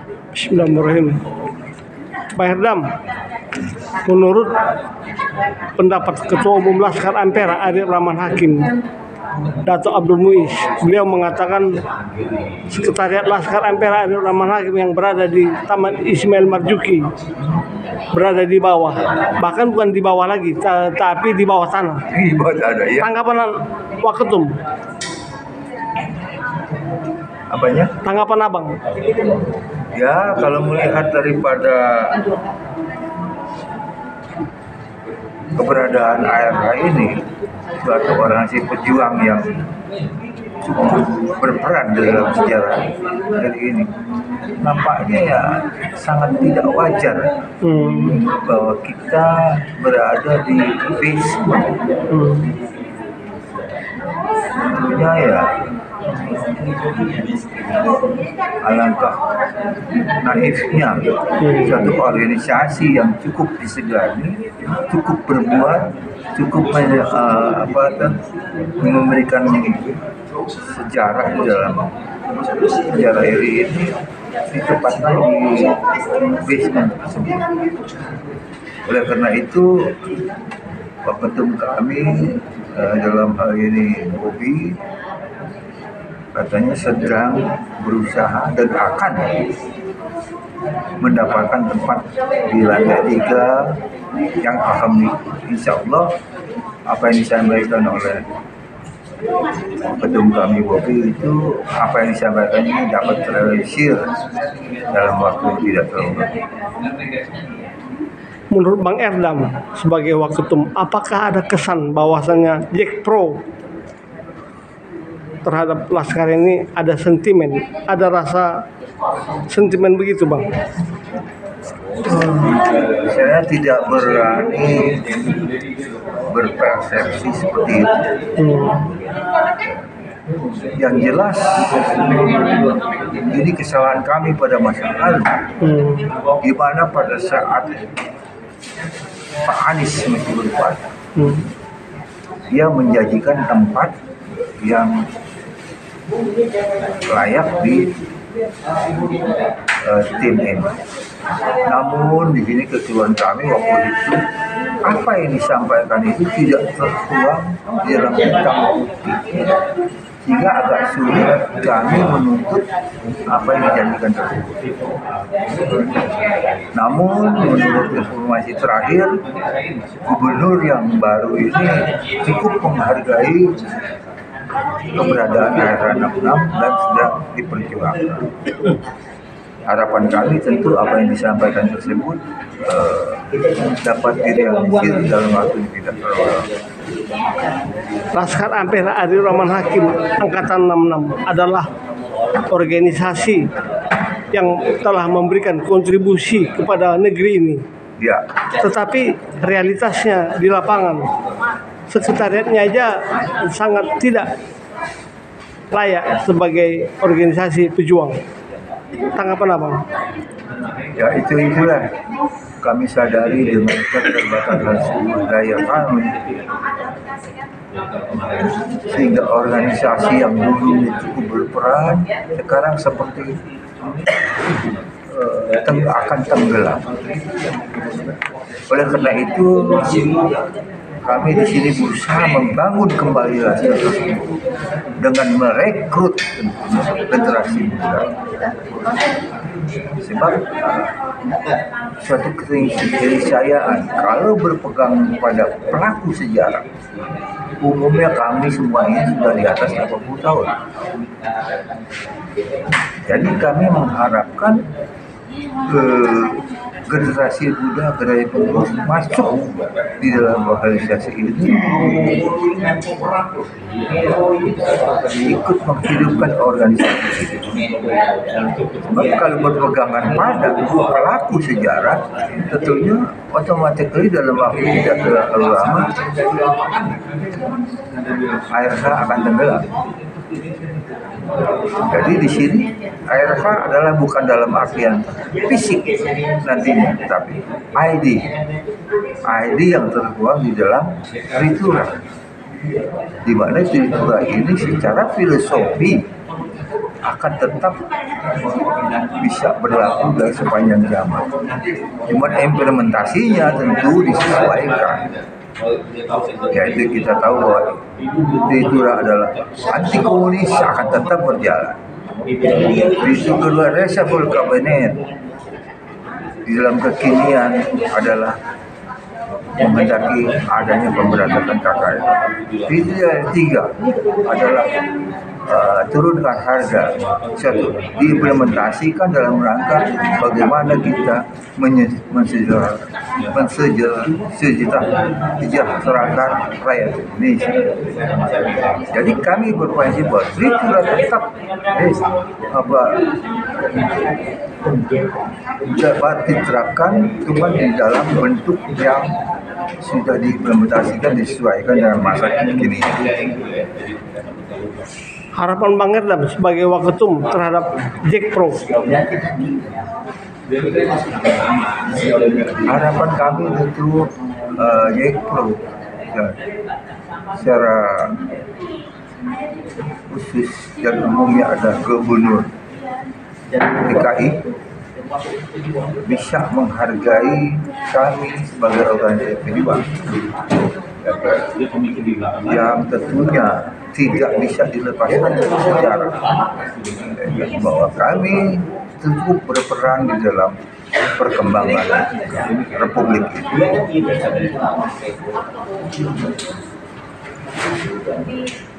Bismillahirrahmanirrahim. Pak Herdam, menurut pendapat Ketua Umum Laskar Ampera Arief Rahman Hakim, Dato' Abdul Muiz, beliau mengatakan Sekretariat Laskar Ampera Arief Rahman Hakim yang berada di Taman Ismail Marzuki berada di bawah, bahkan bukan di bawah lagi, tapi di bawah tanah. Di bawah tanah, ya. Tanggapan Waketum? Apanya? Tanggapan abang? Ya, kalau melihat daripada keberadaan ARH ini, suatu organisasi pejuang yang cukup berperan dalam sejarah dari ini, nampaknya ya sangat tidak wajar bahwa kita berada di base. Tentunya ya alangkah naifnya satu organisasi yang cukup disegani, cukup berbuat, cukup memberikan sejarah di dalam sejarah RI ini ditempatkan di basement tersebut. Oleh karena itu, Pak Ketum kami dalam hal ini Bobi katanya sedang berusaha dan akan mendapatkan tempat di lantai 3 yang alhamdulillah insya Allah apa yang disampaikan oleh Ketum kami Bobi itu, apa yang disampaikan ini dapat terrealisir dalam waktu yang tidak terlalu lama. Menurut Bang Erdam sebagai Waketum, apakah ada kesan bahwasanya Jack Pro terhadap Laskar ini ada sentimen, ada rasa sentimen begitu, Bang? Saya tidak berani berpersepsi seperti itu. Yang jelas ini kesalahan kami pada masa lalu, di mana pada saat Pak Anies masih berkuasa, dia menjanjikan tempat yang layak di tim ini. Namun di sini kekeluhan kami waktu itu, apa yang disampaikan itu tidak tertuang di dalam hitam putih, sehingga agak sulit kami menuntut apa yang dijanjikan tersebut. Namun menurut informasi terakhir, gubernur yang baru ini cukup menghargai keberadaan ARH 66 dan sedang diperjuangkan. Harapan kami tentu apa yang disampaikan tersebut dapat direalisir dalam waktu yang tidak terlalu lama. Laskar Ampera Arief Rahman Hakim Angkatan 66 adalah organisasi yang telah memberikan kontribusi kepada negeri ini. Ya. Tetapi realitasnya di lapangan, sekretariatnya aja sangat tidak layak sebagai organisasi pejuang. Tanggapan abang? Ya, itulah kami sadari dengan keterbatasan sumber daya kami, sehingga organisasi yang dulu cukup berperan sekarang seperti akan tenggelam. Oleh karena itu kami di sini berusaha membangun kembali Laskar dengan merekrut generasi muda. Sebab suatu keniscayaan kalau berpegang pada pelaku sejarah, umumnya kami semua ini sudah di atas 80 tahun. Jadi kami mengharapkan generasi muda, generasi penerus masuk di dalam organisasi ini, ikut menghidupkan organisasi ini. Sebab kalau berpegangan pada pelaku sejarah, tentunya otomatis dalam waktu tidak terlalu lama ARH akan tenggelam. Jadi di sini ARH adalah bukan dalam artian fisik nantinya, tapi ID yang tertuang di dalam ritual di mana Tripura ini secara filosofi akan tetap bisa berlaku dari sepanjang zaman. Cuma implementasinya tentu disesuaikan. Yaitu kita tahu bahwa Tripura adalah anti komunis akan tetap berjalan. Isu kedua reshuffle kabinet di dalam kekinian adalah menghendaki adanya pemberantasan KKN. Isu yang ketiga adalah turunkan harga. Satu, diimplementasikan dalam rangka bagaimana kita mensejahterakan rakyat Indonesia. Jadi kami berprinsip bahwa Tripura tetap dapat diterapkan, cuma di dalam bentuk yang sudah diimplementasikan disesuaikan dengan masa kini. Harapan Bang Herdam sebagai Waketum terhadap Jack Pro. Harapan kami tentu Jack Pro secara khusus dan umumnya ada Gubernur DKI bisa menghargai kami sebagai organisasi pribadi yang tentunya tidak bisa dilepaskan dari sejarah, bahwa kami cukup berperan di dalam perkembangan Republik ini.